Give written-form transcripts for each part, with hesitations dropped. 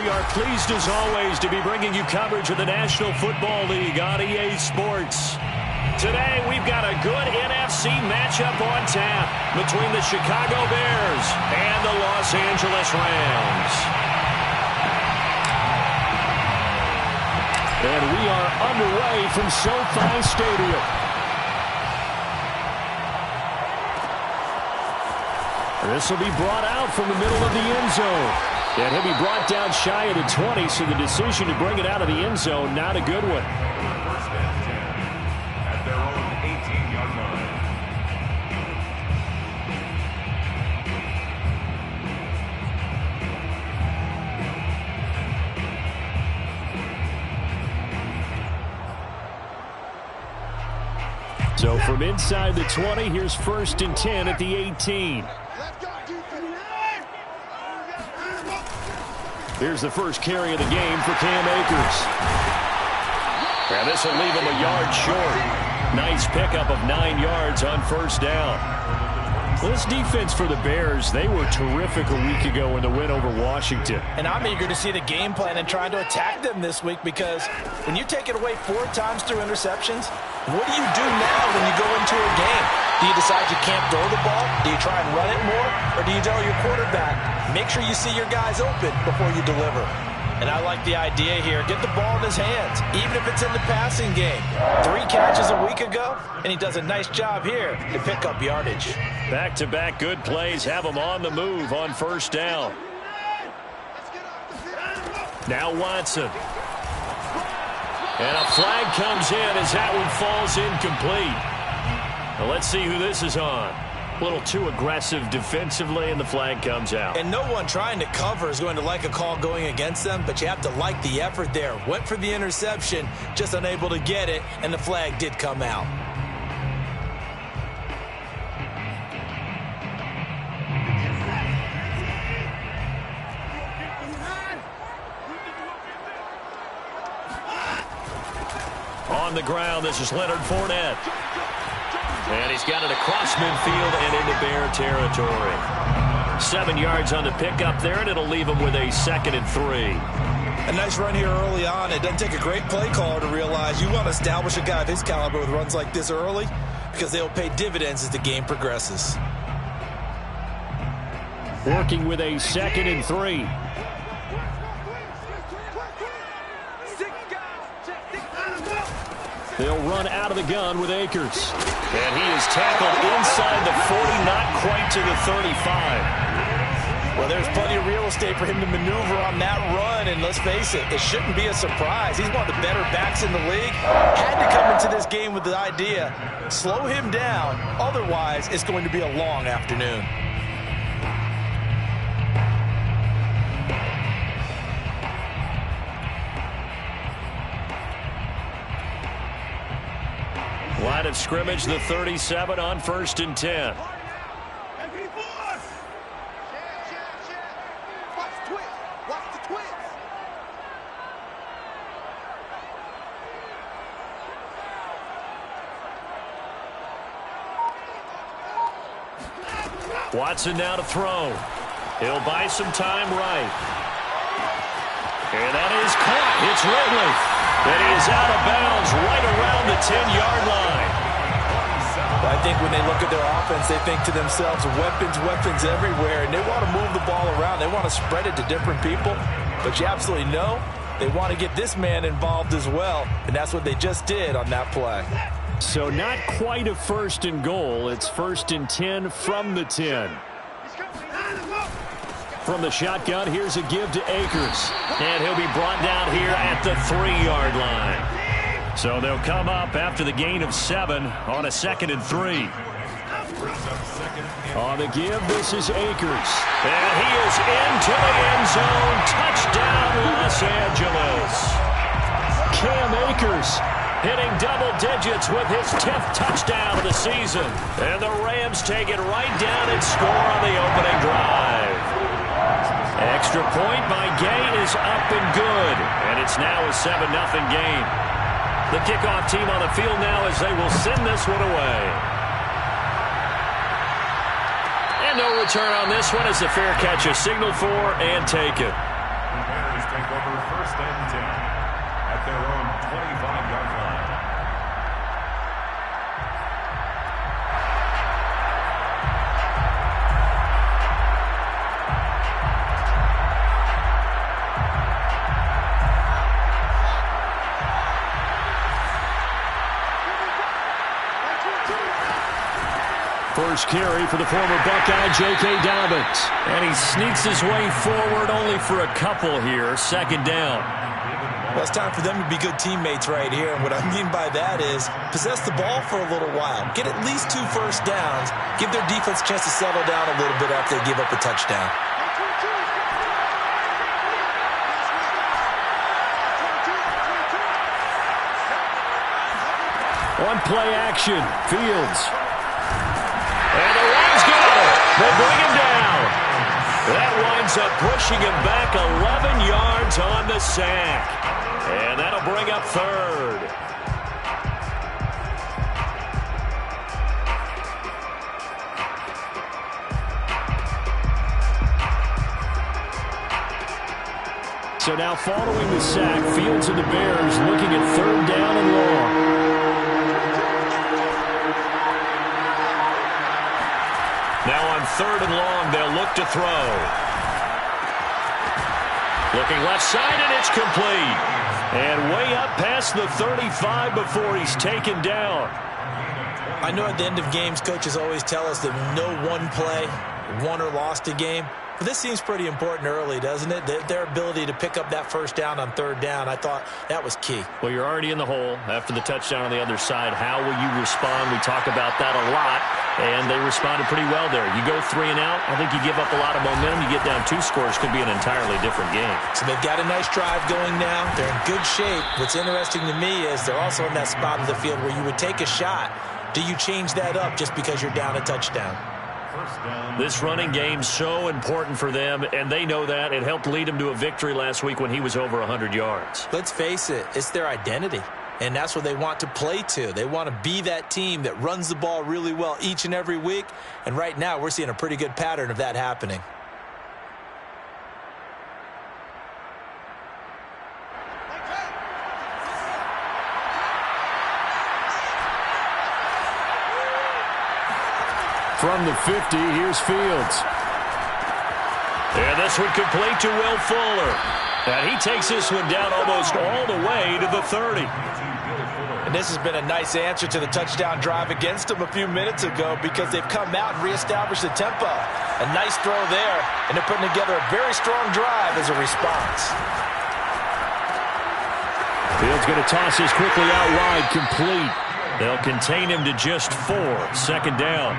are pleased as always to be bringing you coverage of the National Football League on EA Sports. Today we've got a good NFC matchup on tap between the Chicago Bears and the Los Angeles Rams. And we are underway from SoFi Stadium. This will be brought out from the middle of the end zone. And he'll be brought down shy of the 20, so the decision to bring it out of the end zone, not a good one. First and 10 at their own 18-yard line. So from inside the 20, here's first and 10 at the 18. Here's the first carry of the game for Cam Akers. And this will leave him a yard short. Nice pickup of 9 yards on first down. Well, this defense for the Bears, they were terrific a week ago in the win over Washington. And I'm eager to see the game plan and trying to attack them this week, because when you take it away 4 times through interceptions, what do you do now when you go into a game? Do you decide you can't throw the ball? Do you try and run it more? Or do you tell your quarterback, make sure you see your guys open before you deliver? And I like the idea here. Get the ball in his hands, even if it's in the passing game. 3 catches a week ago, and he does a nice job here to pick up yardage. Back-to-back good plays have him on the move on first down. Now Watson. And a flag comes in as that one falls incomplete. Now let's see who this is on. A little too aggressive defensively, and the flag comes out. And no one trying to cover is going to like a call going against them, but you have to like the effort there. Went for the interception, just unable to get it, and the flag did come out. On the ground, this is Leonard Fournette. And he's got it across midfield and into Bear territory. 7 yards on the pickup there, and it'll leave him with a 2nd and 3. A nice run here early on. It doesn't take a great play caller to realize you want to establish a guy of his caliber with runs like this early, because they'll pay dividends as the game progresses. Working with a 2nd and 3. They'll run out of the gun with Akers. And he is tackled inside the 40, not quite to the 35. Well, there's plenty of real estate for him to maneuver on that run, and let's face it, it shouldn't be a surprise. He's one of the better backs in the league. Had to come into this game with the idea, slow him down, otherwise it's going to be a long afternoon. Line of scrimmage, the 37 on first and 10. Watson now to throw. He'll buy some time right. And that is caught. It's Ridley. And he is out of bounds right around the 10-yard line. I think when they look at their offense, they think to themselves, weapons everywhere, and they want to move the ball around. They want to spread it to different people. But you absolutely know they want to get this man involved as well, and that's what they just did on that play. So not quite a 1st and goal. It's 1st and 10 from the 10. From the shotgun, here's a give to Akers. And he'll be brought down here at the 3-yard line. So they'll come up after the gain of 7 on a 2nd and 3. On the give, this is Akers. And he is into the end zone. Touchdown, Los Angeles. Cam Akers hitting double digits with his 10th touchdown of the season. And the Rams take it right down and score on the opening drive. Extra point by Gay is up and good. And it's now a 7-0 game. The kickoff team on the field now as they will send this one away. And no return on this one as the fair catch is signaled for and taken. The Bears take over 1st and 10 at their own 25-yard line. First carry for the former Buckeye, J.K. Dobbins. And he sneaks his way forward only for a couple here. 2nd down. Well, it's time for them to be good teammates right here. And what I mean by that is possess the ball for a little while. Get at least 2 first downs. Give their defense a chance to settle down a little bit after they give up a touchdown. On play action, Fields. And the Rams got it. They bring him down. That winds up pushing him back 11 yards on the sack. And that'll bring up 3rd. So now following the sack, Fields and the Bears looking at 3rd down and long. Now on 3rd and long, they'll look to throw. Looking left side, and it's complete. And way up past the 35 before he's taken down. I know at the end of games, coaches always tell us that no one play won or lost a game. But this seems pretty important early, doesn't it? Their ability to pick up that 1st down on 3rd down, I thought that was key. Well, you're already in the hole after the touchdown on the other side. How will you respond? We talk about that a lot, and they responded pretty well there. You go 3 and out, I think you give up a lot of momentum. You get down 2 scores, could be an entirely different game. So they've got a nice drive going now. They're in good shape. What's interesting to me is they're also in that spot of the field where you would take a shot. Do you change that up just because you're down a touchdown? This running game's so important for them, and they know that. It helped lead him to a victory last week when he was over 100 yards. Let's face it, it's their identity, and that's what they want to play to. They want to be that team that runs the ball really well each and every week, and right now we're seeing a pretty good pattern of that happening. From the 50, here's Fields. And this one complete to Will Fuller. And he takes this one down almost all the way to the 30. And this has been a nice answer to the touchdown drive against them a few minutes ago because they've come out and reestablished the tempo. A nice throw there, and they're putting together a very strong drive as a response. Fields going to toss this quickly out wide, complete. They'll contain him to just 4. 2nd down.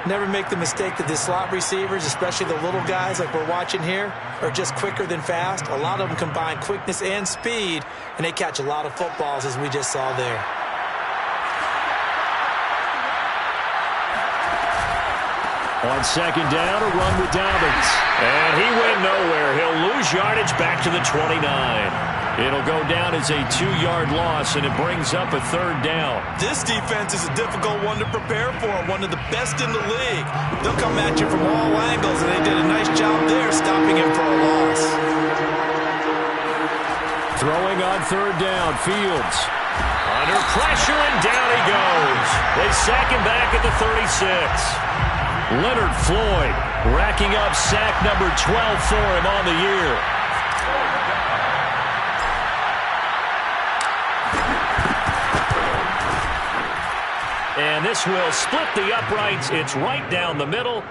Never make the mistake that the slot receivers, especially the little guys like we're watching here, are just quicker than fast. A lot of them combine quickness and speed, and they catch a lot of footballs, as we just saw there. On 2nd down, a run with Dobbins. And he went nowhere. He'll lose yardage back to the 29. It'll go down as a 2-yard loss, and it brings up a 3rd down. This defense is a difficult one to prepare for, one of the best in the league. They'll come at you from all angles, and they did a nice job there stopping him for a loss. Throwing on 3rd down, Fields. Under pressure, and down he goes. They sack him back at the 36. Leonard Floyd racking up sack number 12 for him on the year. And this will split the uprights. It's right down the middle.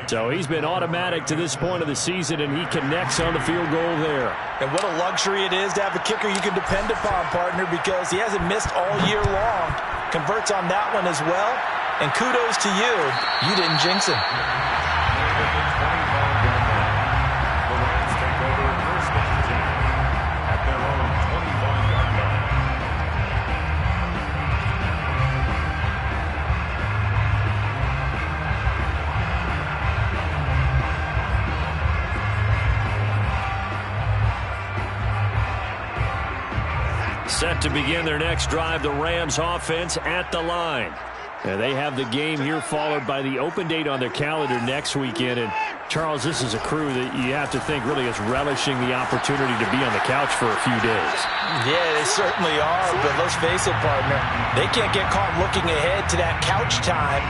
So he's been automatic to this point of the season, and he connects on the field goal there. And what a luxury it is to have a kicker you can depend upon, partner, because he hasn't missed all year long. Converts on that one as well. And kudos to you. You didn't jinx him. Set to begin their next drive, the Rams offense at the line. And they have the game here followed by the open date on their calendar next weekend. And Charles, this is a crew that you have to think really is relishing the opportunity to be on the couch for a few days. Yeah, they certainly are, but let's face it, partner, they can't get caught looking ahead to that couch time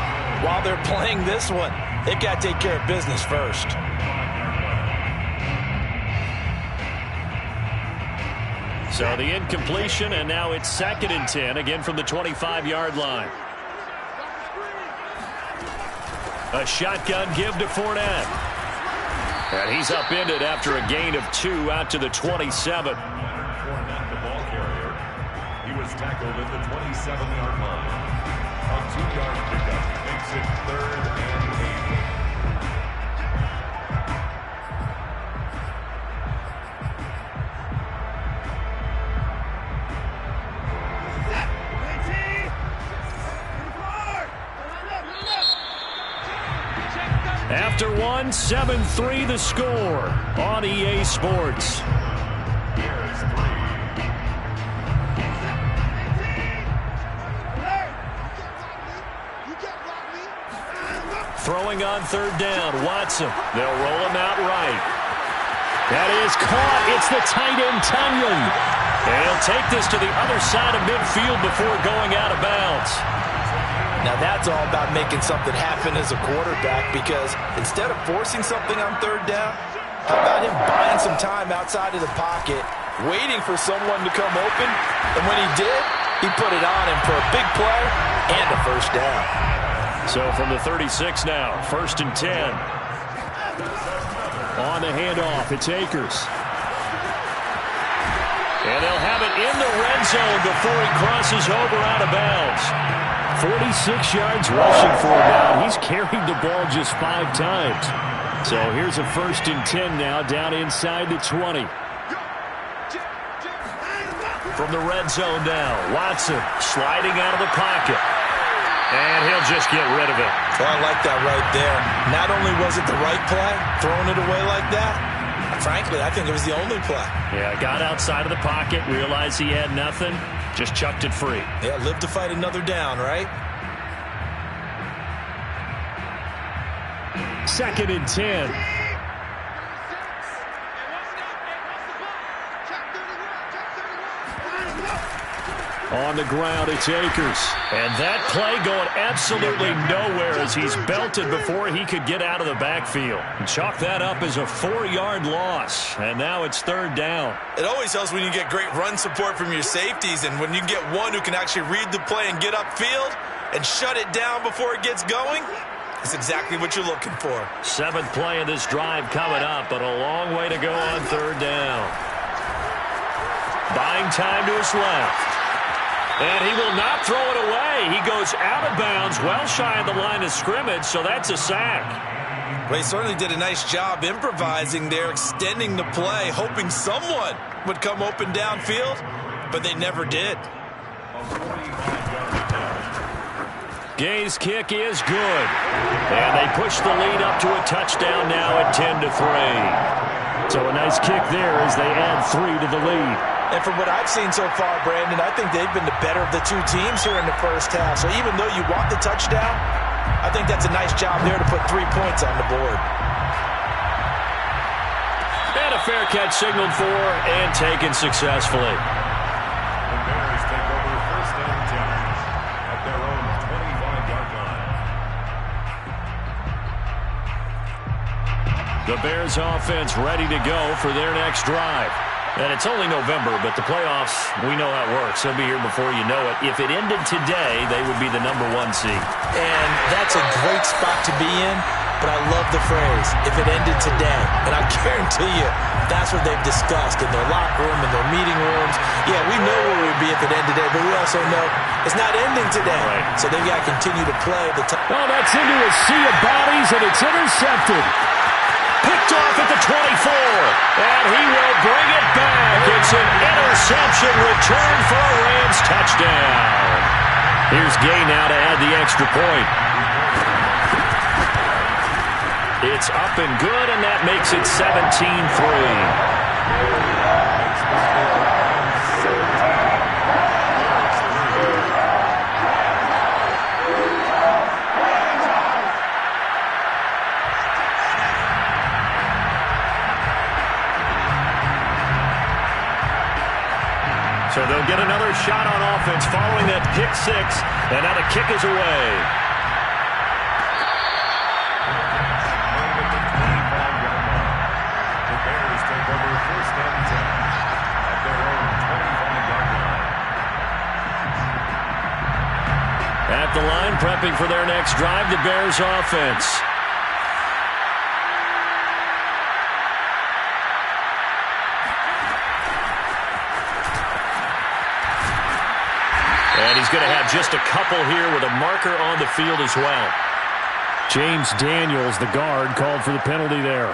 while they're playing this one. They've got to take care of business first. So the incompletion, and now it's 2nd and 10, again from the 25-yard line. A shotgun give to Fournette. And he's upended after a gain of 2 out to the 27. Fournette, the ball carrier. He was tackled at the 27-yard line. A 2-yard pickup makes it 3rd and 8. After 1, 7-3 the score on EA Sports. Bears 3. Throwing on 3rd down, Watson. They'll roll him out right. That is caught. It's the tight end, Tunyon. And he'll take this to the other side of midfield before going out of bounds. Now that's all about making something happen as a quarterback, because instead of forcing something on 3rd down, how about him buying some time outside of the pocket, waiting for someone to come open, and when he did, he put it on him for a big play and a 1st down. So from the 36 now, 1st and 10. On the handoff, it's Akers. And they'll have it in the red zone before he crosses over out of bounds. 46 yards rushing for him now. He's carried the ball just 5 times. So here's a 1st and 10 now, down inside the 20. From the red zone now, Watson sliding out of the pocket. And he'll just get rid of it. Well, I like that right there. Not only was it the right play, throwing it away like that, frankly, I think it was the only play. Yeah, got outside of the pocket, realized he had nothing, just chucked it free. Yeah, live to fight another down, right? 2nd and 10. On the ground, it's Akers. And that play going absolutely nowhere as he's belted before he could get out of the backfield. And chalk that up as a 4-yard loss. And now it's 3rd down. It always helps when you get great run support from your safeties, and when you get one who can actually read the play and get upfield and shut it down before it gets going, it's exactly what you're looking for. 7th play of this drive coming up, but a long way to go on 3rd down. Buying time to his left. And he will not throw it away. He goes out of bounds, well shy of the line of scrimmage, so that's a sack. Well, he certainly did a nice job improvising there, extending the play, hoping someone would come open downfield, but they never did. Gay's kick is good. And they push the lead up to a touchdown now at 10-3. So a nice kick there as they add 3 to the lead. And from what I've seen so far, Brandon, I think they've been the better of the two teams here in the first half. So even though you want the touchdown, I think that's a nice job there to put 3 points on the board. And a fair catch signaled for and taken successfully. The Bears take over 1st and 10 at their own 25-yard line. The Bears offense ready to go for their next drive. And it's only November, but the playoffs, we know how it works. They'll be here before you know it. If it ended today, they would be the number 1 seed. And that's a great spot to be in, but I love the phrase, if it ended today. And I guarantee you, that's what they've discussed in their locker room, in their meeting rooms. Yeah, we know where we'd be if it ended today, but we also know it's not ending today. Right. So they've got to continue to play the time. Oh, that's into a sea of bodies, and it's intercepted. Picked off at the 24, and he will bring it back. It's an interception return for a Rams touchdown. Here's Gay now to add the extra point. It's up and good, and that makes it 17-3. So they'll get another shot on offense following that pick six, and now the kick is away. The Bears take over first and 10 at their own 25-yard line. At the line, prepping for their next drive, the Bears offense. And he's going to have just a couple here with a marker on the field as well. James Daniels, the guard, called for the penalty there.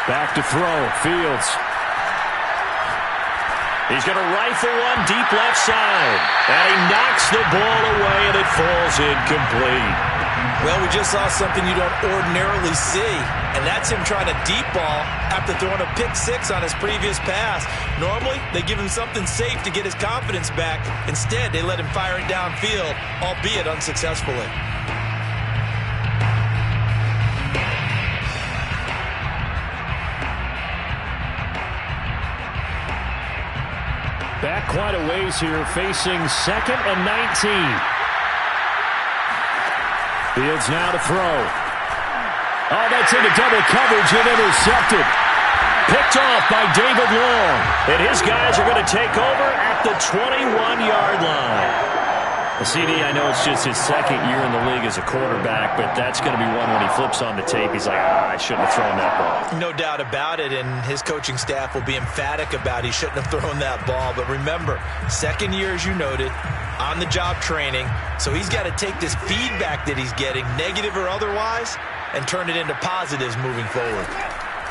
Back to throw, Fields. He's going to rifle one deep left side. And he knocks the ball away, and it falls incomplete. Well, we just saw something you don't ordinarily see, and that's him trying to deep ball after throwing a pick six on his previous pass. Normally, they give him something safe to get his confidence back. Instead, they let him fire it downfield, albeit unsuccessfully. Back quite a ways here, facing 2nd and 19. Fields now to throw. Oh, that's into double coverage and intercepted. Picked off by David Long. And his guys are going to take over at the 21-yard line. The CD, I know it's just his 2nd year in the league as a quarterback, but that's going to be one when he flips on the tape. He's like, I shouldn't have thrown that ball. No doubt about it, and his coaching staff will be emphatic about he shouldn't have thrown that ball. But remember, 2nd year, as you noted, on-the-job training, so he's got to take this feedback that he's getting, negative or otherwise, and turn it into positives moving forward.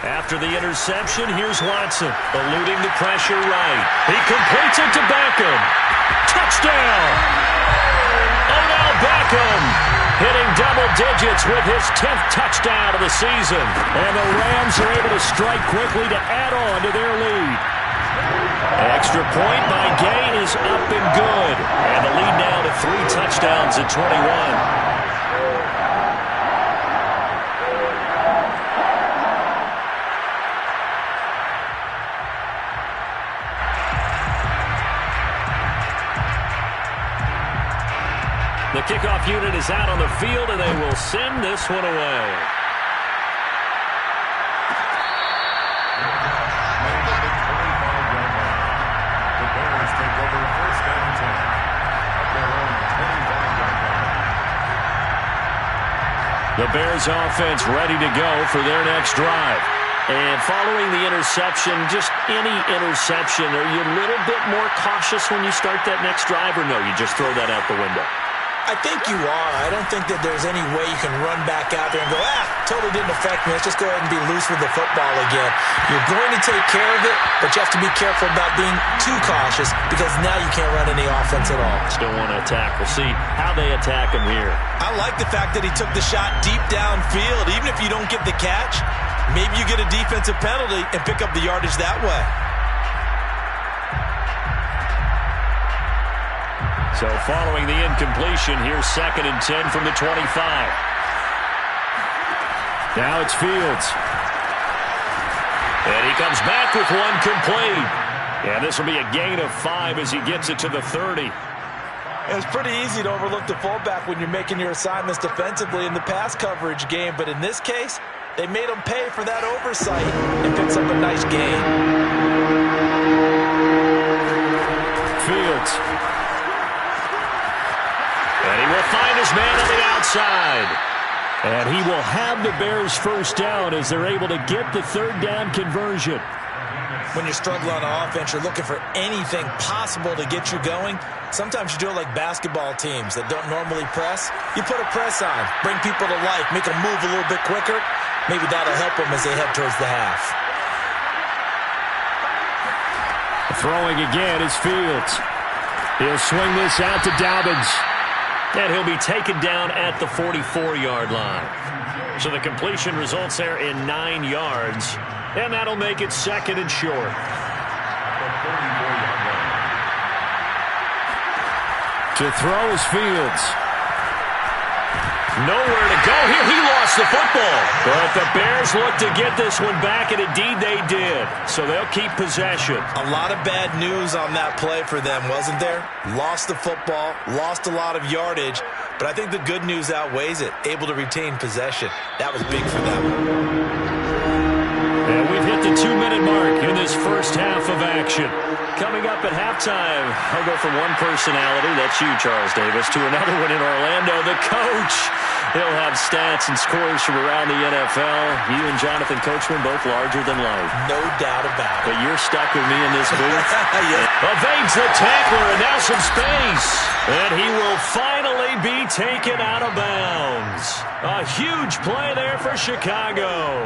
After the interception, here's Watson, eluding the pressure right. He completes it to Beckham. Touchdown! Odell Beckham hitting double digits with his 10th touchdown of the season. And the Rams are able to strike quickly to add on to their lead. Extra point by Gay is up and good. And the lead now to 3 touchdowns at 21. The kickoff unit is out on the field, and they will send this one away. The Bears take over first and 10 at their own 25-yard line. The Bears offense ready to go for their next drive. And following the interception, just any interception, are you a little bit more cautious when you start that next drive, or no, you just throw that out the window? I think you are. I don't think that there's any way you can run back out there and go, totally didn't affect me. Let's just go ahead and be loose with the football again. You're going to take care of it, but you have to be careful about being too cautious because now you can't run any offense at all. Still want to attack. We'll see how they attack him here. I like the fact that he took the shot deep downfield. Even if you don't get the catch, maybe you get a defensive penalty and pick up the yardage that way. So following the incompletion, here's 2nd and 10 from the 25. Now it's Fields. And he comes back with one complete. And this will be a gain of 5 as he gets it to the 30. It's pretty easy to overlook the fullback when you're making your assignments defensively in the pass coverage game. But in this case, they made him pay for that oversight and picks up a nice gain. Fields. And he will find his man on the outside. And he will have the Bears first down as they're able to get the 3rd down conversion. When you're struggling on offense, you're looking for anything possible to get you going. Sometimes you do it like basketball teams that don't normally press. You put a press on, bring people to life, make them move a little bit quicker. Maybe that'll help them as they head towards the half. Throwing again is Fields. He'll swing this out to Dobbins. And he'll be taken down at the 44-yard line. So the completion results there in 9 yards. And that'll make it 2nd and short. The 34-yard line. To throw is Fields. Nowhere to go here. He lost the football. But the Bears look to get this one back, and indeed they did. So they'll keep possession. A lot of bad news on that play for them, wasn't there? Lost the football, lost a lot of yardage, but I think the good news outweighs it. Able to retain possession. That was big for them. And we've hit the 2-minute mark in this first half of action. Coming up at halftime, I'll go from one personality, that's you, Charles Davis, to another one in Orlando, the coach. He'll have stats and scores from around the NFL. You and Jonathan Coachman both larger than life. No doubt about it. But you're stuck with me in this booth. Evades the tackler, and now some space. And he will finally be taken out of bounds. A huge play there for Chicago.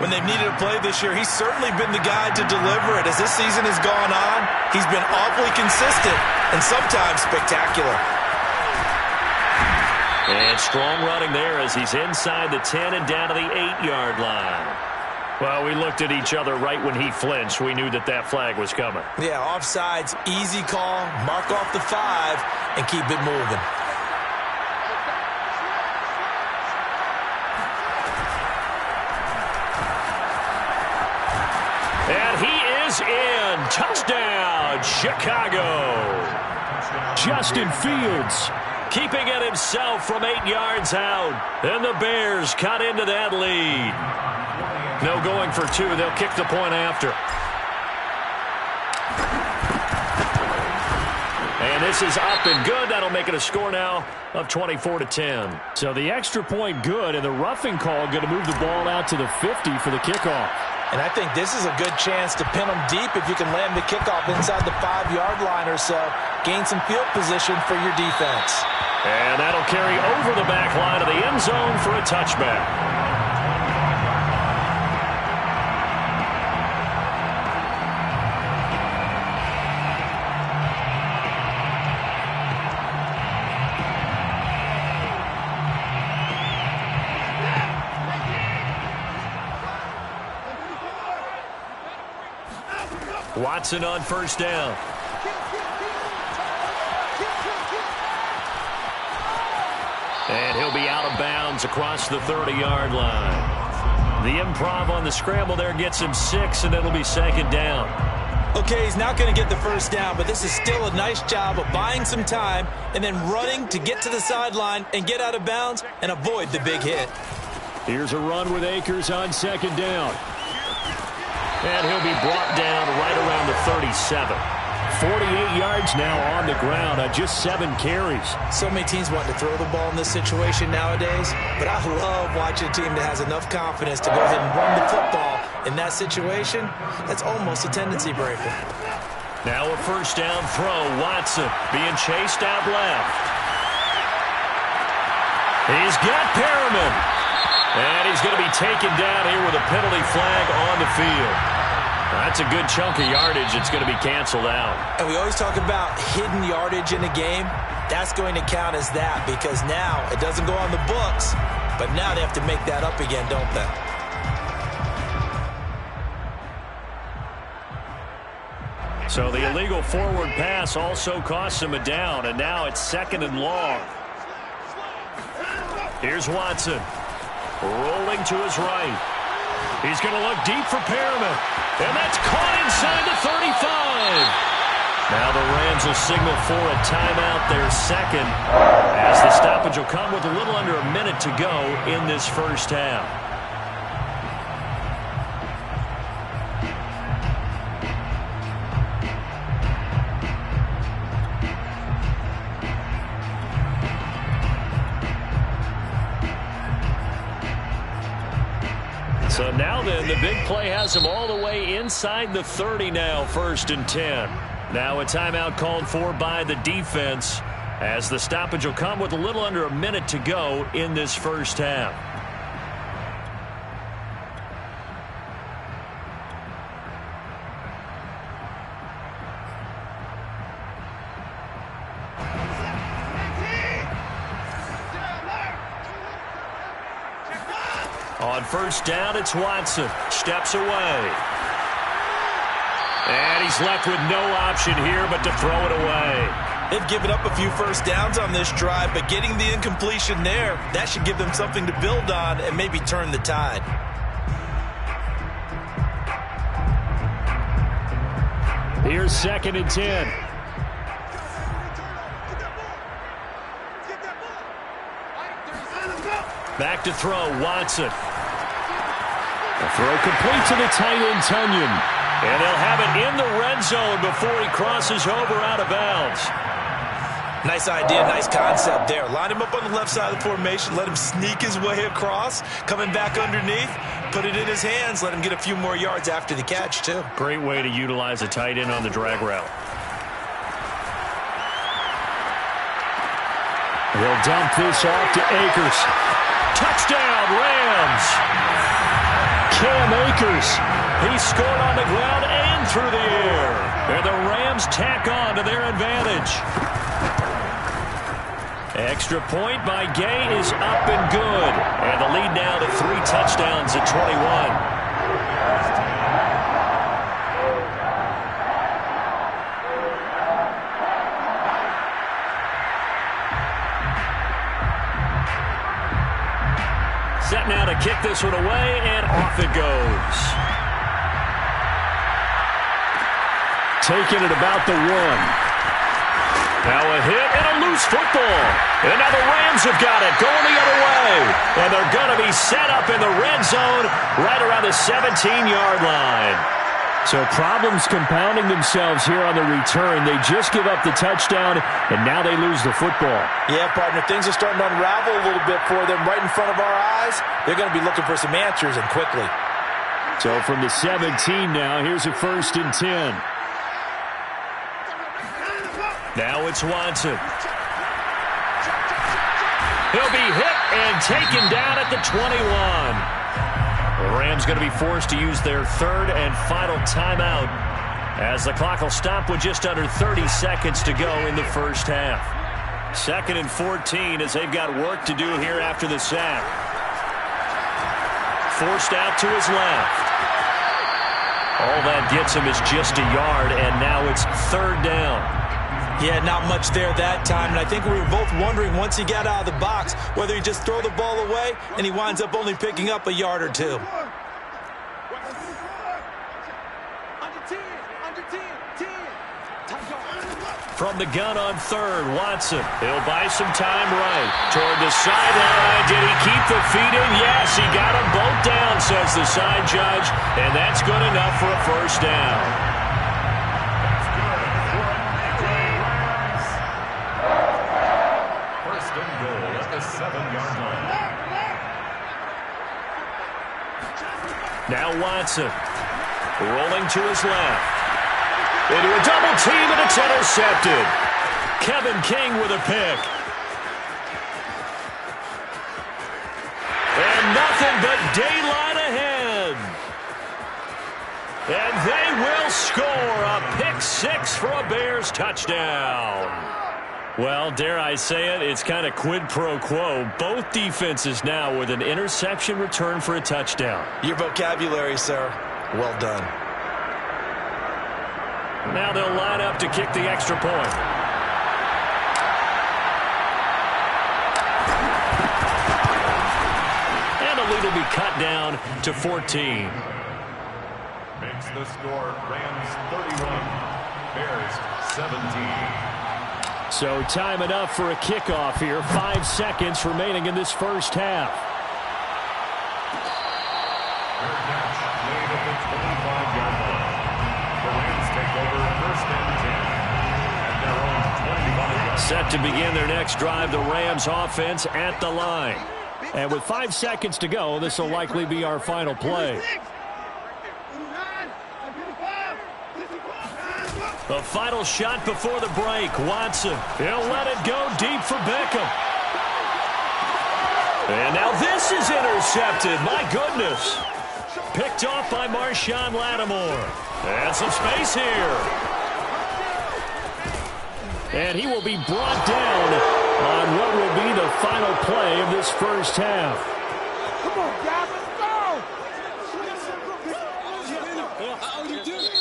When they've needed a play this year, he's certainly been the guy to deliver it. As this season has gone on, he's been awfully consistent and sometimes spectacular. And strong running there as he's inside the 10 and down to the 8-yard line. Well, we looked at each other right when he flinched. We knew that that flag was coming. Yeah, offsides, easy call, mark off the 5, and keep it moving. And he is in. Touchdown, Chicago. Justin Fields keeping it himself from 8 yards out. And the Bears cut into that lead. No going for 2. They'll kick the point after. And this is up and good. That'll make it a score now of 24-10. So the extra point good, and the roughing call going to move the ball out to the 50 for the kickoff. And I think this is a good chance to pin them deep if you can land the kickoff inside the 5-yard line or so. Gain some field position for your defense. And that'll carry over the back line of the end zone for a touchback. Watson on first down. And he'll be out of bounds across the 30-yard line. The improv on the scramble there gets him 6, and it'll be 2nd down. Okay, he's not going to get the first down, but this is still a nice job of buying some time and then running to get to the sideline and get out of bounds and avoid the big hit. Here's a run with Akers on 2nd down. And he'll be brought down right around the 37. 48 yards now on the ground on just 7 carries. So many teams want to throw the ball in this situation nowadays, but I love watching a team that has enough confidence to go ahead and run the football in that situation. That's almost a tendency breaker. Now a first down throw. Watson being chased out left. He's got Perriman. And he's going to be taken down here with a penalty flag on the field. That's a good chunk of yardage. It's going to be canceled out. And we always talk about hidden yardage in a game. That's going to count as that because now it doesn't go on the books, but now they have to make that up again, don't they? So the illegal forward pass also costs him a down, and now it's 2nd and long. Here's Watson. Rolling to his right. He's going to look deep for Perriman. And that's caught inside the 35. Now the Rams will signal for a timeout, their 2nd, as the stoppage will come with a little under a minute to go in this first half. So now then, the big play has him all the way inside the 30 now, 1st and 10. Now a timeout called for by the defense as the stoppage will come with a little under a minute to go in this first half. On On first down, it's Watson. Steps away. And he's left with no option here but to throw it away. They've given up a few first downs on this drive, but getting the incompletion there, that should give them something to build on and maybe turn the tide. Here's 2nd and 10. Back to throw, Watson. A throw complete to the tight end, Tunyon. And they'll have it in the red zone before he crosses over out of bounds. Nice idea, nice concept there. Line him up on the left side of the formation, let him sneak his way across, coming back underneath, put it in his hands, let him get a few more yards after the catch, too. Great way to utilize a tight end on the drag route. He'll dump this off to Akers. Touchdown, Rams! Cam Akers. He scored on the ground and through the air. And the Rams tack on to their advantage. Extra point by Gay is up and good. And the lead now to 3 touchdowns at 21. Set now to kick this one away, and off it goes. Taking it about the 1. Now a hit and a loose football. And now the Rams have got it, going the other way. And they're going to be set up in the red zone right around the 17-yard line. So problems compounding themselves here on the return. They just give up the touchdown, and now they lose the football. Yeah, partner, things are starting to unravel a little bit for them right in front of our eyes. They're going to be looking for some answers, and quickly. So from the 17 now, here's a 1st and 10. Now it's Watson. He'll be hit and taken down at the 21. The Rams going to be forced to use their 3rd and final timeout as the clock will stop with just under 30 seconds to go in the first half. 2nd and 14 as they've got work to do here after the sack. Forced out to his left. All that gets him is just a yard, and now it's 3rd down. Yeah, not much there that time, and I think we were both wondering once he got out of the box whether he just throw the ball away and he winds up only picking up a yard or 2. From the gun on 3rd, Watson. He'll buy some time right. Toward the sideline. Did he keep the feet in? Yes, he got them both down, says the side judge, and that's good enough for a 1st down. Now Watson, rolling to his left. Into a double team, and it's intercepted. Kevin King with a pick. And nothing but daylight ahead. And they will score a pick 6 for a Bears touchdown. Well, dare I say it, it's kind of quid pro quo. Both defenses now with an interception return for a touchdown. Your vocabulary, sir. Well done. Now they'll line up to kick the extra point. And the lead will be cut down to 14. Makes the score Rams 31, Bears 17. So time enough for a kickoff here. 5 seconds remaining in this first half. Fair catch made at the 25-yard line. The Rams take over 1st and 10 at their own 25 yards. Set to begin their next drive, the Rams offense at the line. And with 5 seconds to go, this will likely be our final play. The final shot before the break. Watson, he'll let it go deep for Beckham. And now this is intercepted. My goodness. Picked off by Marshawn Lattimore. And some space here. And he will be brought down on what will be the final play of this first half. Come on, guys, let's go!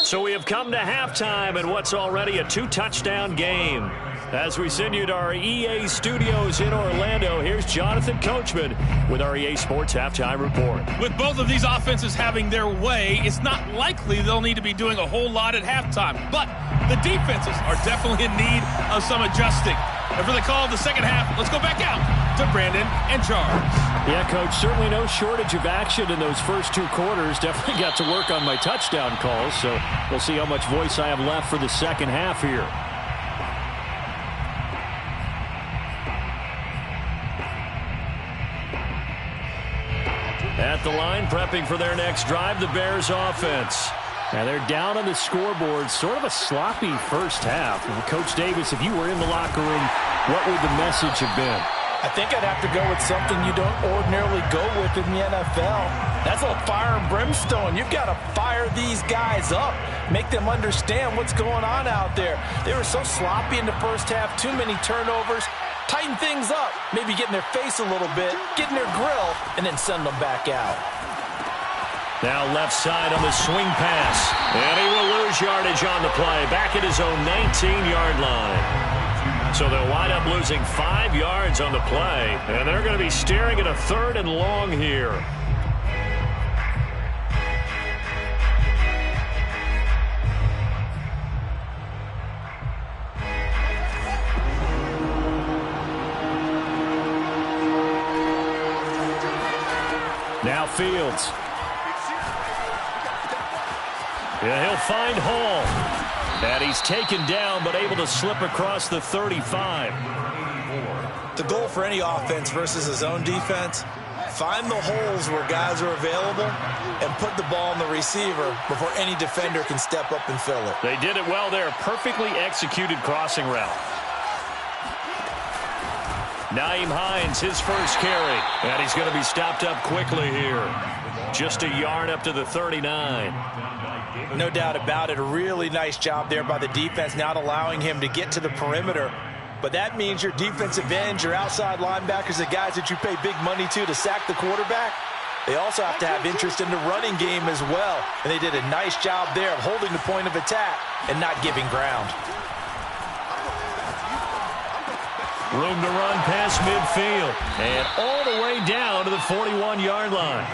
So we have come to halftime in what's already a 2-touchdown game. As we send you to our EA studios in Orlando, here's Jonathan Coachman with our EA Sports Halftime Report. With both of these offenses having their way, it's not likely they'll need to be doing a whole lot at halftime. But the defenses are definitely in need of some adjusting. And for the call of the second half, let's go back out to Brandon and Charles. Yeah, Coach, certainly no shortage of action in those first 2 quarters. Definitely got to work on my touchdown calls, so we'll see how much voice I have left for the second half here. At the line, prepping for their next drive, the Bears offense. Now they're down on the scoreboard, sort of a sloppy first half. And Coach Davis, if you were in the locker room, what would the message have been? I think I'd have to go with something you don't ordinarily go with in the NFL. That's a fire and brimstone. You've got to fire these guys up, make them understand what's going on out there. They were so sloppy in the first half, too many turnovers. Tighten things up, maybe get in their face a little bit, get in their grill, and then send them back out. Now left side on the swing pass. And he will lose yardage on the play. Back at his own 19-yard line. So they'll wind up losing 5 yards on the play. And they're going to be staring at a 3rd and long here. Now Fields. Yeah, he'll find Hall. And he's taken down, but able to slip across the 35. The goal for any offense versus his own defense, find the holes where guys are available and put the ball in the receiver before any defender can step up and fill it. They did it well there. Perfectly executed crossing route. Nyheim Hines, his first carry. And he's going to be stopped up quickly here. Just a yard up to the 39. No doubt about it. A really nice job there by the defense, not allowing him to get to the perimeter. But that means your defensive ends, your outside linebackers, the guys that you pay big money to sack the quarterback, they also have to have interest in the running game as well. And they did a nice job there of holding the point of attack and not giving ground. Room to run past midfield. And all the way down to the 41-yard line.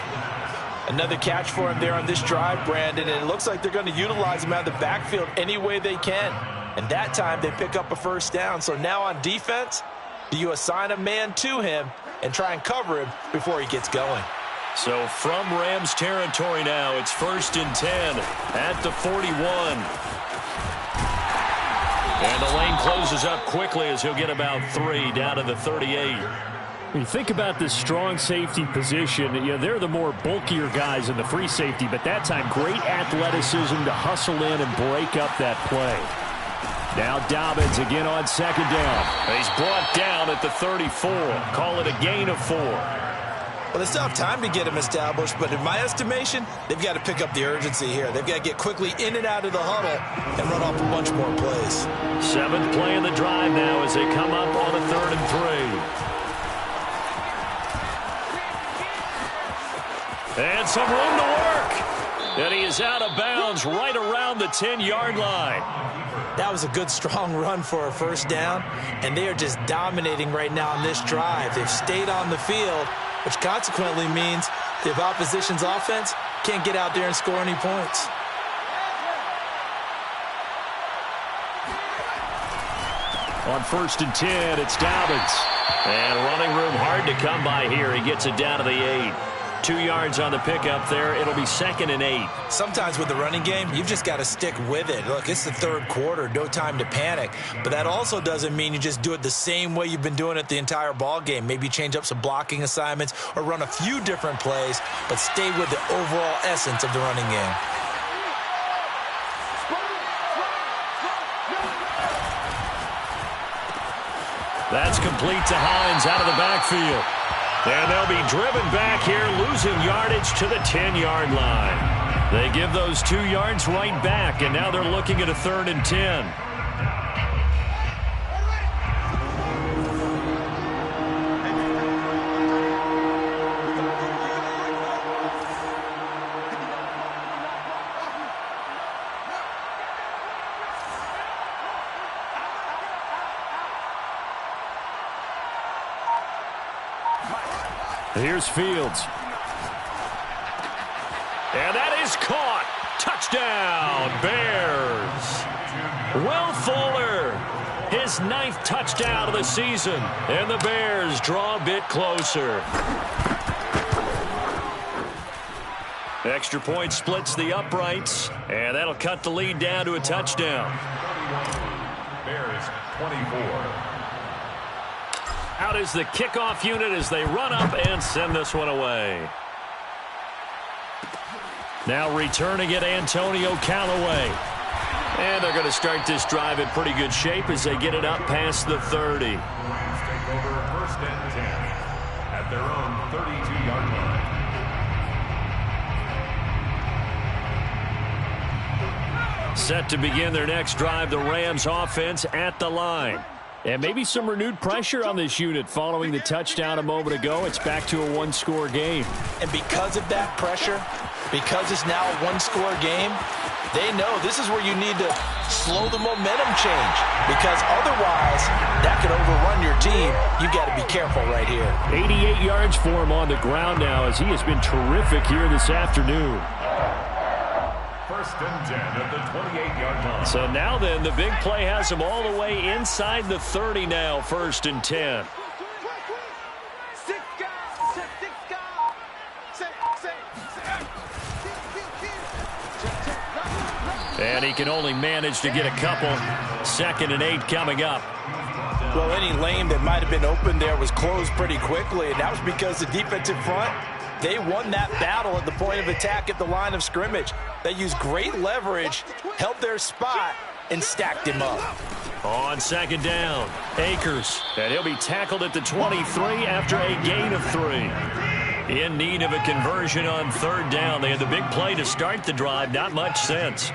Another catch for him there on this drive, Brandon, and it looks like they're going to utilize him out of the backfield any way they can. And that time they pick up a first down. So now on defense, do you assign a man to him and try and cover him before he gets going? So from Rams territory now, it's 1st and 10 at the 41. And the lane closes up quickly as he'll get about 3 down to the 38. When you think about this strong safety position, they're the more bulkier guys in the free safety, but that time great athleticism to hustle in and break up that play. Now Dobbins again on 2nd down. He's brought down at the 34. Call it a gain of 4. Well, they still have time to get him established, but in my estimation, they've got to pick up the urgency here. They've got to get quickly in and out of the huddle and run off a bunch more plays. 7th play in the drive now as they come up on a 3rd and 3. And some room to work. And he is out of bounds right around the 10-yard line. That was a good, strong run for a first down, and they are just dominating right now on this drive. They've stayed on the field, which consequently means the opposition's offense can't get out there and score any points. On 1st and 10, it's Dobbins. And running room hard to come by here. He gets it down to the 8. 2 yards on the pickup there. It'll be 2nd and 8. Sometimes with the running game, you've just got to stick with it. Look, it's the 3rd quarter, no time to panic. But that also doesn't mean you just do it the same way you've been doing it the entire ball game. Maybe change up some blocking assignments or run a few different plays, but stay with the overall essence of the running game. That's complete to Hines out of the backfield. And they'll be driven back here, losing yardage to the 10-yard line. They give those 2 yards right back, and now they're looking at a 3rd and 10. Here's Fields. And that is caught. Touchdown, Bears. Will Fuller, his 9th touchdown of the season. And the Bears draw a bit closer. Extra point splits the uprights. And that'll cut the lead down to a touchdown. Bears 24. Out is the kickoff unit as they run up and send this one away. Now returning it, Antonio Callaway. And they're going to start this drive in pretty good shape as they get it up past the 30. Take over 1st and 10 at their own 32-yard line. Set to begin their next drive, the Rams offense at the line. And maybe some renewed pressure on this unit following the touchdown a moment ago. It's back to a one-score game. And because of that pressure, because it's now a one-score game, they know this is where you need to slow the momentum change, because otherwise that could overrun your team. You got to be careful right here. 88 yards for him on the ground now as he has been terrific here this afternoon. 1st and 10 at the 28-yard line. So now then, the big play has him all the way inside the 30 now, 1st and 10. And he can only manage to get a couple. 2nd and 8 coming up. Well, any lane that might have been open there was closed pretty quickly, and that was because the defensive front, they won that battle at the point of attack at the line of scrimmage. They used great leverage, held their spot, and stacked him up. On 2nd down, Akers. And he'll be tackled at the 23 after a gain of 3. In need of a conversion on 3rd down. They had the big play to start the drive. Not much sense.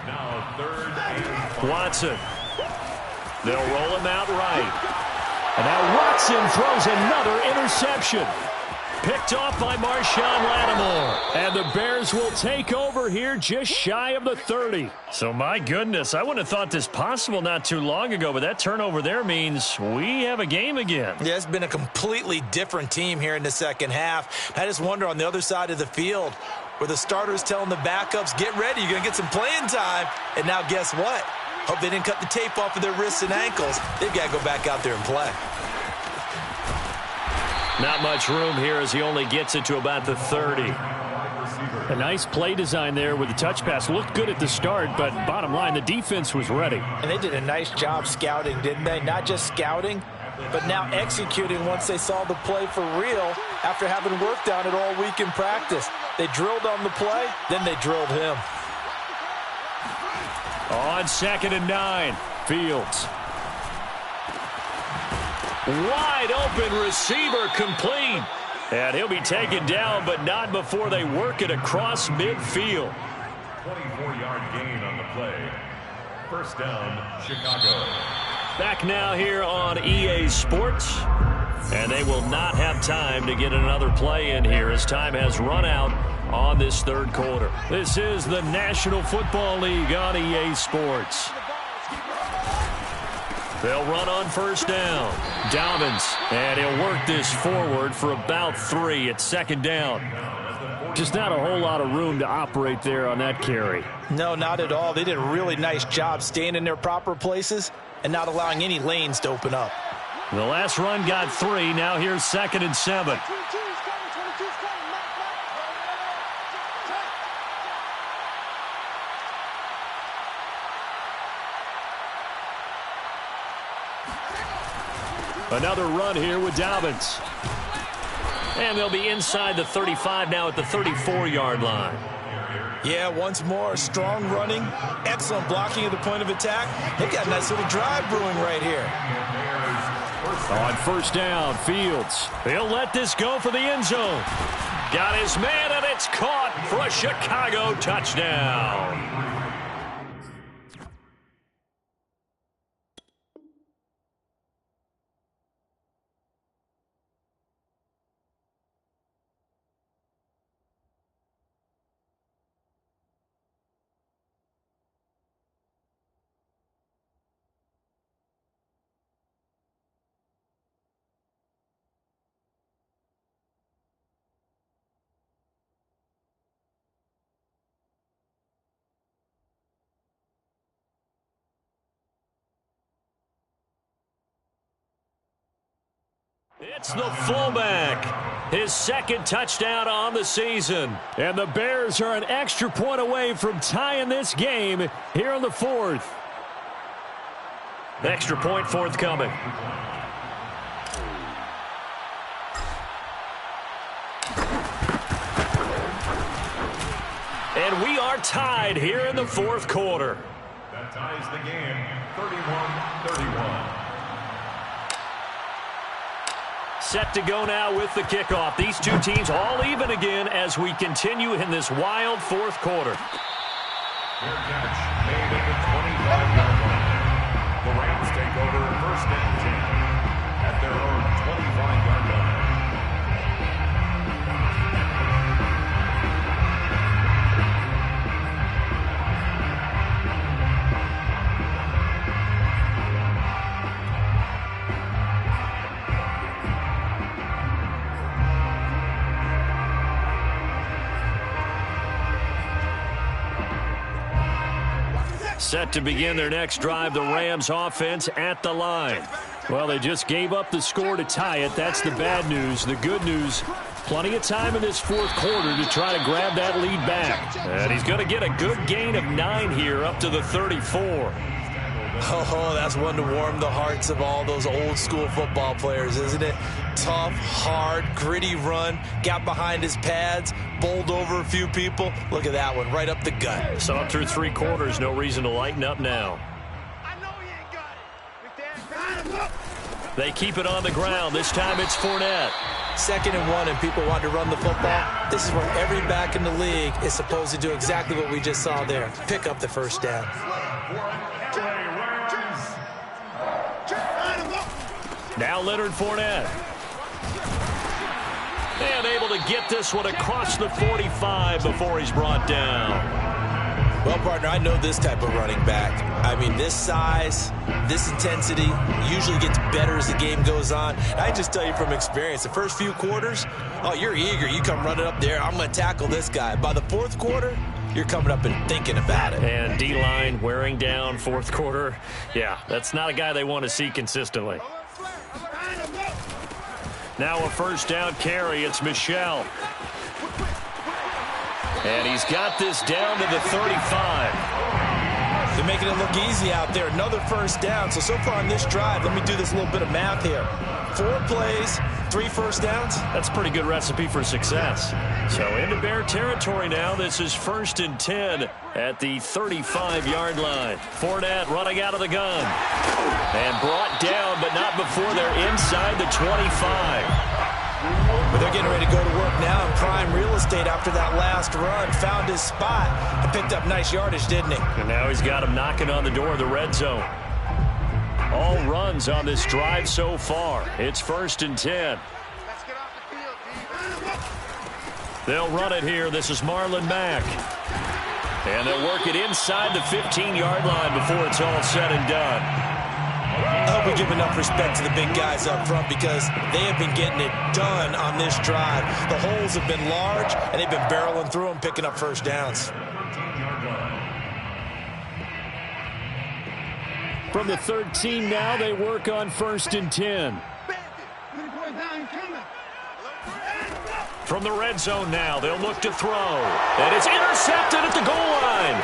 Now 3rd and 5. Watson. They'll roll him out right. And now Watson throws another interception. Picked off by Marshawn Lattimore. And the Bears will take over here just shy of the 30. So, my goodness, I wouldn't have thought this possible not too long ago, but that turnover there means we have a game again. Yeah, it's been a completely different team here in the second half. I just wonder on the other side of the field where the starters telling the backups, get ready, you're going to get some playing time. And now guess what? Hope they didn't cut the tape off of their wrists and ankles. They've got to go back out there and play. Not much room here as he only gets it to about the 30. A nice play design there with the touch pass. Looked good at the start, but bottom line, the defense was ready. And they did a nice job scouting, didn't they? Not just scouting, but now executing once they saw the play for real after having worked on it all week in practice. They drilled on the play, then they drilled him. On 2nd and 9, Fields. Wide open receiver complete. And he'll be taken down, but not before they work it across midfield. 24-yard gain on the play. 1st down, Chicago. Back now here on EA Sports. And they will not have time to get another play in here as time has run out on this 3rd quarter. This is the National Football League on EA Sports. They'll run on 1st down. Dobbins, and he'll work this forward for about 3 at 2nd down. Just not a whole lot of room to operate there on that carry. No, not at all. They did a really nice job staying in their proper places and not allowing any lanes to open up. The last run got 3. Now here's 2nd and 7. Another run here with Dobbins. And they'll be inside the 35 now at the 34-yard line. Yeah, once more, strong running, excellent blocking at the point of attack. They've got a nice little drive brewing right here. On 1st down, Fields. He'll let this go for the end zone. Got his man, and it's caught for a Chicago touchdown. It's the fullback. His second touchdown on the season. And the Bears are an extra point away from tying this game here in the fourth. Extra point forthcoming. And we are tied here in the fourth quarter. That ties the game, 31-31. Set to go now with the kickoff. These two teams all even again as we continue in this wild fourth quarter. Fair catch made at the 25-yard line. The Rams take over first and 10 at their own 25-yard line. Set to begin their next drive, the Rams offense at the line. Well, they just gave up the score to tie it. That's the bad news. The good news, plenty of time in this fourth quarter to try to grab that lead back. And he's going to get a good gain of 9 here up to the 34. Oh, that's one to warm the hearts of all those old school football players, isn't it? Tough, hard, gritty run, got behind his pads, bowled over a few people. Look at that one, right up the gut. So up through 3 quarters, no reason to lighten up now. They keep it on the ground. This time it's Fournette. 2nd and 1 and people want to run the football. This is where every back in the league is supposed to do exactly what we just saw there. Pick up the first down. Now Leonard Fournette. And able to get this one across the 45 before he's brought down. Well, partner, I know this type of running back. I mean, this size, this intensity usually gets better as the game goes on. I just tell you from experience, the first few quarters, oh, you're eager. You come running up there, I'm going to tackle this guy. By the fourth quarter, you're coming up and thinking about it. And D-line wearing down fourth quarter. Yeah, that's not a guy they want to see consistently. Now a first down carry. It's Michel. And he's got this down to the 35. They're making it look easy out there. Another first down. So far on this drive, let me do this little bit of math here. 4 plays, 3 first downs. That's a pretty good recipe for success. So into Bear territory now. This is 1st and 10 at the 35-yard line. Fournette running out of the gun. And brought down, but not before they're inside the 25. But they're getting ready to go to work now in prime real estate after that last run. Found his spot and picked up nice yardage, didn't he? And now he's got him knocking on the door of the red zone. All runs on this drive so far. It's 1st and 10. They'll run it here. This is Marlon Mack. And they'll work it inside the 15-yard line before it's all said and done. I hope we give enough respect to the big guys up front because they have been getting it done on this drive. The holes have been large, and they've been barreling through them, picking up first downs. From the 13 now, they work on 1st and 10. From the red zone now, they'll look to throw. And it's intercepted at the goal line.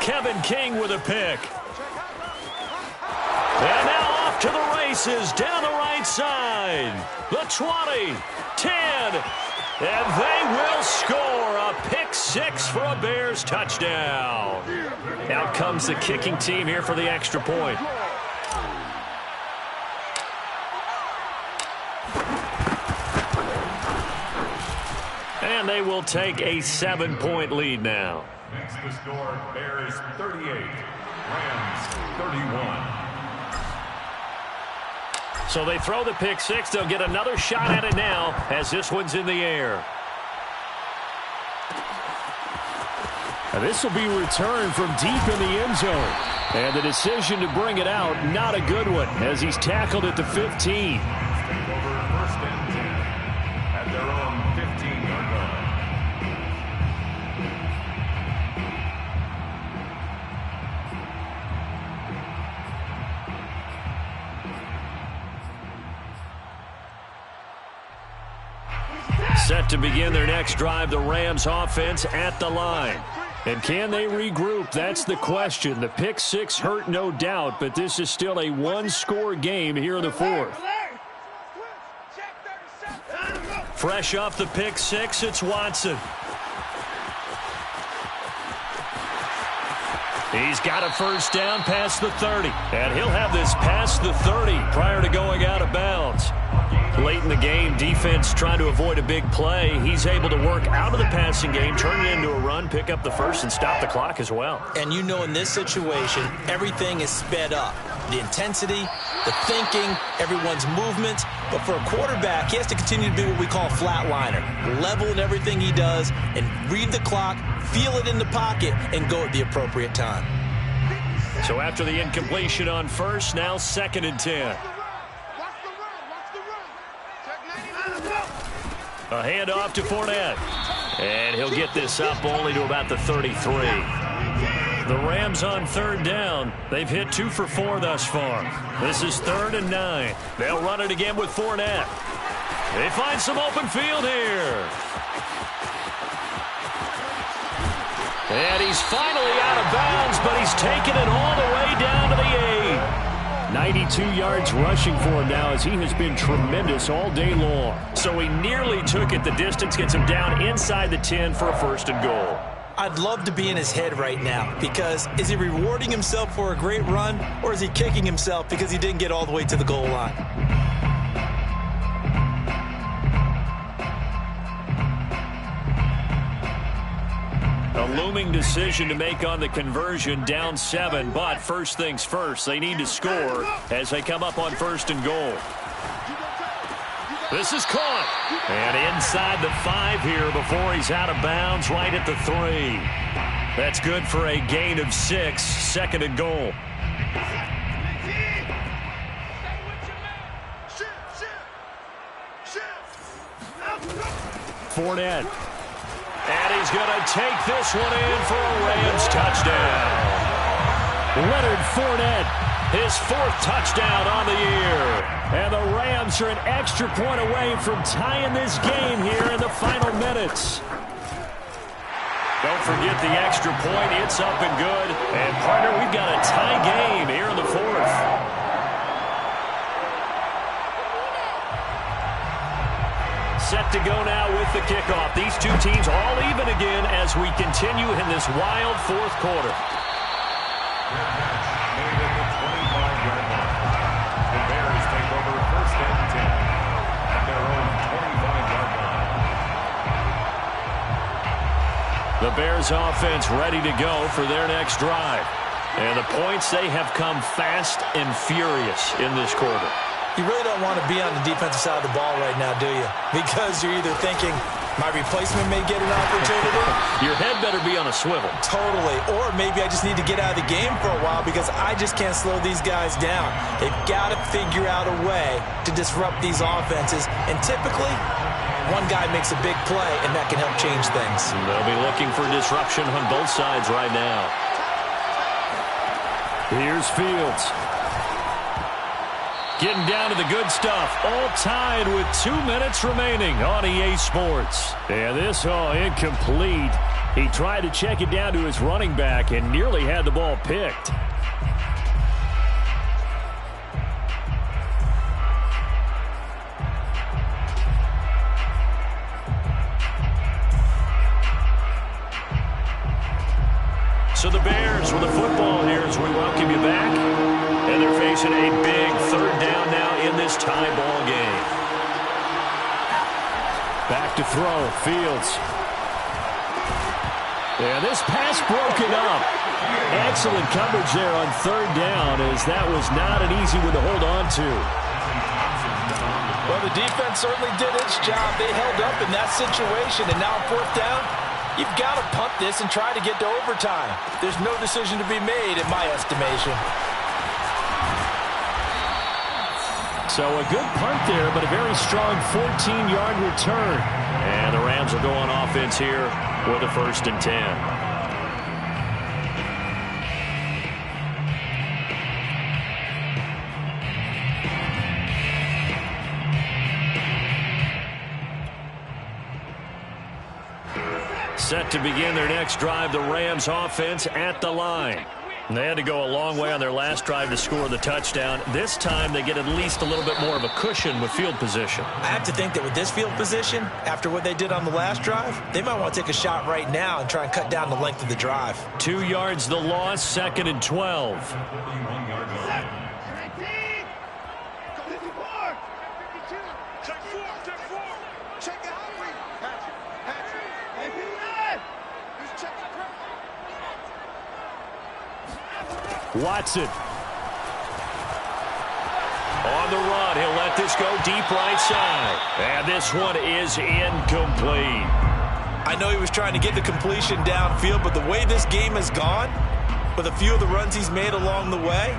Kevin King with a pick. And now off to the races down the right side. The 20, 10, and they will score a pick 6 for a Bears touchdown. Out comes the kicking team here for the extra point. And they will take a 7-point lead now. Makes the score Bears 38, Rams 31. So they throw the pick 6. They'll get another shot at it now as this one's in the air. And this will be returned from deep in the end zone. And the decision to bring it out, not a good one, as he's tackled at the 15. Take over 1st and 10 at their own 15-yard line. Set to begin their next drive, the Rams offense at the line. And can they regroup? That's the question. The pick six hurt, no doubt, but this is still a one-score game here in the fourth. Fresh off the pick six, it's Watson. He's got a first down past the 30. And he'll have this past the 30 prior to going out of bounds. Late in the game, defense trying to avoid a big play. He's able to work out of the passing game, turn it into a run, pick up the first, and stop the clock as well. And you know in this situation, everything is sped up. The intensity, the thinking, everyone's movement. But for a quarterback, he has to continue to be what we call a flatliner. Level in everything he does and read the clock, feel it in the pocket, and go at the appropriate time. So after the incompletion on first, now 2nd and 10. A handoff to Fournette. And he'll get this up only to about the 33. The Rams on 3rd down. They've hit 2 for 4 thus far. This is 3rd and 9. They'll run it again with Fournette. They find some open field here. And he's finally out of bounds, but he's taken it all the way down to the 8. 92 yards rushing for him now as he has been tremendous all day long. So he nearly took it the distance, gets him down inside the 10 for a 1st and goal. I'd love to be in his head right now because is he rewarding himself for a great run or is he kicking himself because he didn't get all the way to the goal line? A looming decision to make on the conversion, down 7, but first things first, they need to score as they come up on 1st and goal. This is caught, and inside the 5 here before he's out of bounds, right at the 3. That's good for a gain of 6, 2nd and goal. Fournette. And he's going to take this one in for a Rams touchdown. Leonard Fournette, his 4th touchdown on the year. And the Rams are an extra point away from tying this game here in the final minutes. Don't forget the extra point. It's up and good. And, partner, we've got a tie game here in the 4th. Set to go now with the kickoff. These two teams all even again as we continue in this wild 4th quarter. Made at the 25-yard line. The Bears take over 1st and 10 at their own 25-yard line. The Bears offense ready to go for their next drive. And the points, they have come fast and furious in this quarter. You really don't want to be on the defensive side of the ball right now, do you? Because you're either thinking, my replacement may get an opportunity. Your head better be on a swivel. Totally. Or maybe I just need to get out of the game for a while because I just can't slow these guys down. They've got to figure out a way to disrupt these offenses. And typically, one guy makes a big play, and that can help change things. They'll be looking for disruption on both sides right now. Here's Fields. Getting down to the good stuff. All tied with 2 minutes remaining on EA Sports. And this all incomplete. He tried to check it down to his running back and nearly had the ball picked. So the Bears with the football here as we welcome you back. And they're facing a big 3rd down now in this tie ball game. Back to throw, Fields. And this pass broken up. Excellent coverage there on 3rd down as that was not an easy one to hold on to. Well, the defense certainly did its job. They held up in that situation, and now on 4th down, you've got to punt this and try to get to overtime. There's no decision to be made in my estimation. So a good punt there, but a very strong 14-yard return. And the Rams will go on offense here with a 1st and 10. set to begin their next drive. The Rams offense at the line. And they had to go a long way on their last drive to score the touchdown. This time they get at least a little bit more of a cushion with field position. I have to think that with this field position, after what they did on the last drive, they might want to take a shot right now and try and cut down the length of the drive. 2 yards the loss, 2nd and 12. Watson. On the run, he'll let this go deep right side. And this one is incomplete. I know he was trying to get the completion downfield, but the way this game has gone, with a few of the runs he's made along the way,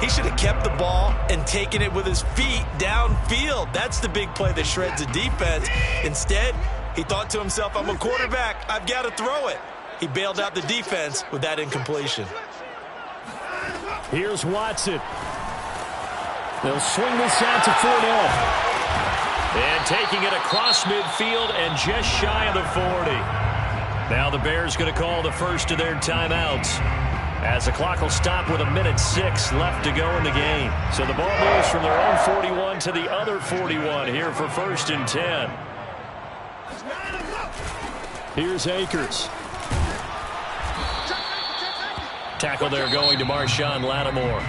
he should have kept the ball and taken it with his feet downfield. That's the big play that shreds the defense. Instead, he thought to himself, I'm a quarterback, I've got to throw it. He bailed out the defense with that incompletion. Here's Watson. They'll swing this out to Fournette. And taking it across midfield and just shy of the 40. Now the Bears going to call the first of their timeouts, as the clock will stop with 1:06 left to go in the game. So the ball moves from their own 41 to the other 41 here for 1st and 10. Here's Akers. Tackle there going to Marshawn Lattimore.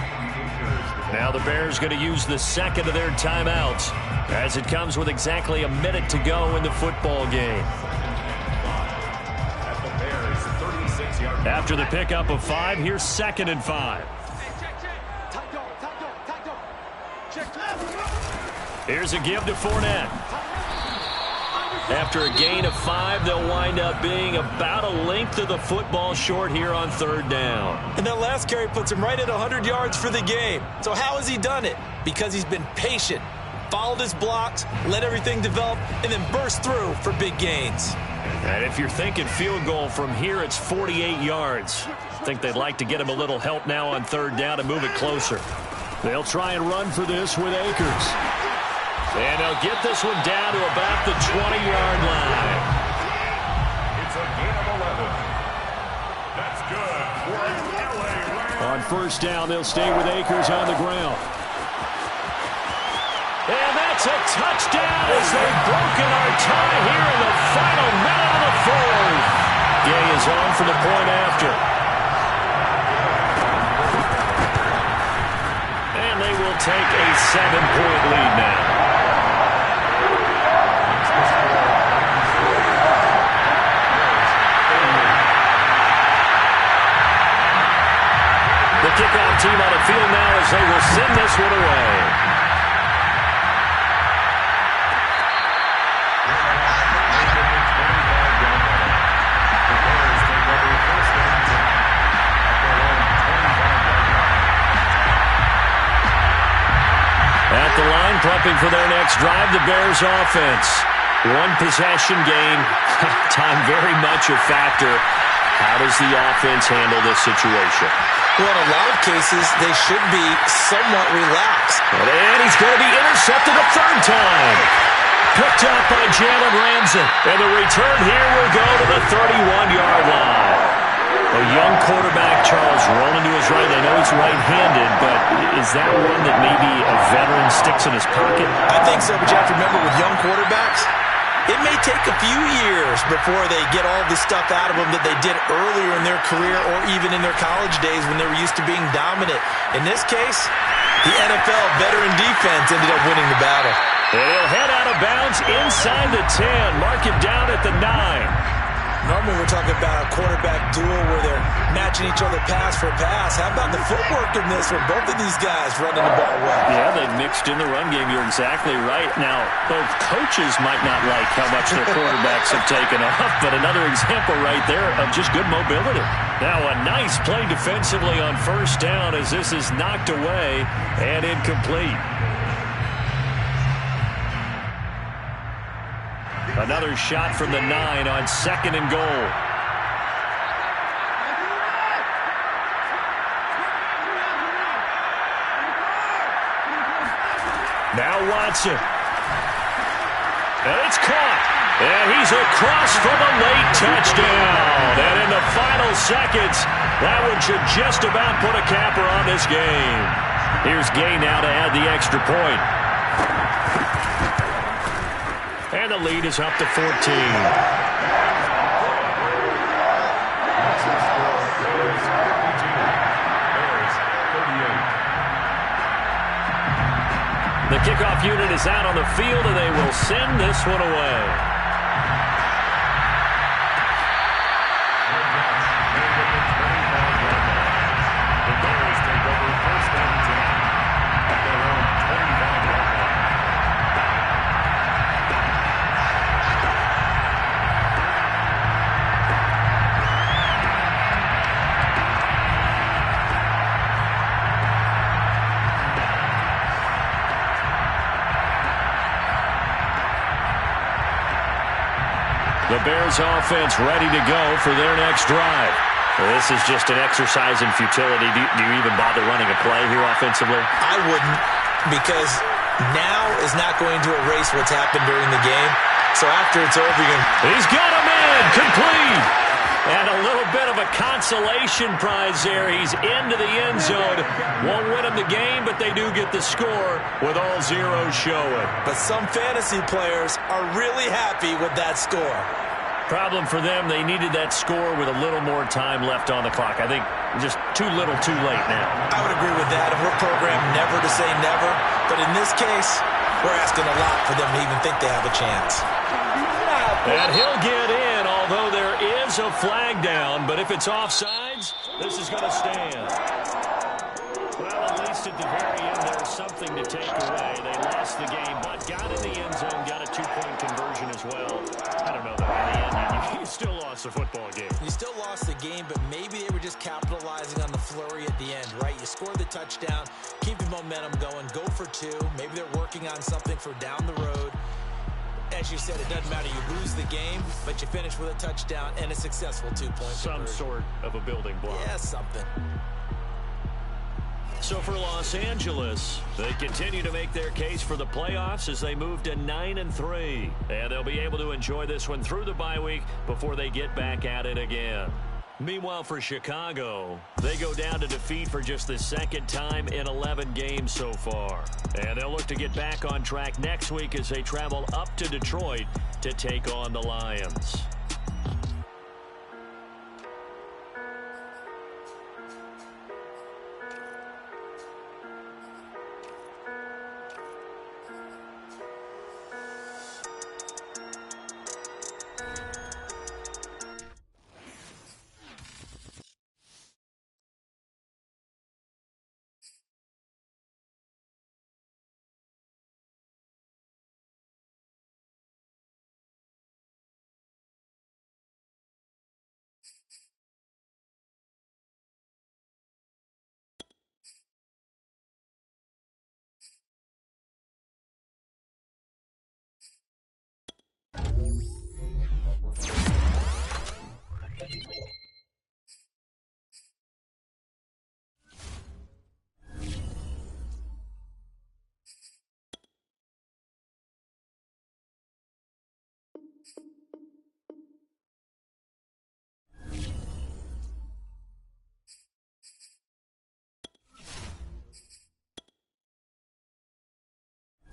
Now the Bears going to use the second of their timeouts, as it comes with exactly 1 minute to go in the football game. After the pickup of 5, here's 2nd and 5. Here's a give to Fournette. After a gain of 5, they'll wind up being about a length of the football short here on 3rd down. And that last carry puts him right at 100 yards for the game. So how has he done it? Because he's been patient, followed his blocks, let everything develop, and then burst through for big gains. And if you're thinking field goal from here, it's 48 yards. I think they'd like to get him a little help now on 3rd down and move it closer. They'll try and run for this with Akers. And they'll get this one down to about the 20-yard line. It's a gain of 11. That's good for LA Rams. On 1st down, they'll stay with Akers on the ground. And that's a touchdown as they've broken our tie here in the final minute of the 4th. Gay is on for the point after. And they will take a 7-point lead now. The kickoff team on the field now as they will send this one away. At the line, prepping for their next drive, the Bears offense. 1 possession game. Time very much a factor. How does the offense handle this situation? Well, in a lot of cases, they should be somewhat relaxed. And he's going to be intercepted a 3rd time. Picked up by Jalen Ramsey. And the return here will go to the 31-yard line. A young quarterback, Charles, rolling to his right. I know he's right-handed, but is that one that maybe a veteran sticks in his pocket? I think so, but you have to remember with young quarterbacks, it may take a few years before they get all the stuff out of them that they did earlier in their career or even in their college days when they were used to being dominant. In this case, the NFL veteran defense ended up winning the battle. And he'll head out of bounds inside the 10. Mark him down at the 9. Normally we're talking about a quarterback duel where they're matching each other pass for pass. How about the footwork in this from both of these guys running the ball well? Yeah, they mixed in the run game. You're exactly right. Now, both coaches might not like how much their quarterbacks have taken off, but another example right there of just good mobility. Now, a nice play defensively on 1st down as this is knocked away and incomplete. Another shot from the 9 on 2nd and goal. Now Watson. And it's caught. And he's across for the late touchdown. And in the final seconds, that one should just about put a capper on this game. Here's Gay now to add the extra point. And the lead is up to 14. The kickoff unit is out on the field, and they will send this one away. The Bears take over first and 10 at their own 25-yard line. The Bears offense ready to go for their next drive. This is just an exercise in futility. Do you even bother running a play here offensively? I wouldn't, because now is not going to erase what's happened during the game. So after it's over, he's got him in, complete. And a little bit of a consolation prize there. He's into the end zone. Won't win him the game, but they do get the score with all zeros showing. But some fantasy players are really happy with that score. Problem for them, they needed that score with a little more time left on the clock. I think just too little too late now. I would agree with that, and we're programmed never to say never. But in this case, we're asking a lot for them to even think they have a chance. And he'll get in, although there is a flag down. But if it's offsides, this is going to stand. Well, at least at the very end, there's something to take away. They lost the game, but got in the end zone, got a two-point conversion as well. I don't know, though. In the end, you still lost the football game. You still lost the game, but maybe they were just capitalizing on the flurry at the end, right? You scored the touchdown, keep the momentum going, go for two. Maybe they're working on something for down the road. As you said, it doesn't matter. You lose the game, but you finish with a touchdown and a successful two-point Some conversion. sort of a building block. Yeah, something. So for Los Angeles, they continue to make their case for the playoffs as they move to 9-3. And they'll be able to enjoy this one through the bye week before they get back at it again. Meanwhile, for Chicago, they go down to defeat for just the second time in 11 games so far. And they'll look to get back on track next week as they travel up to Detroit to take on the Lions.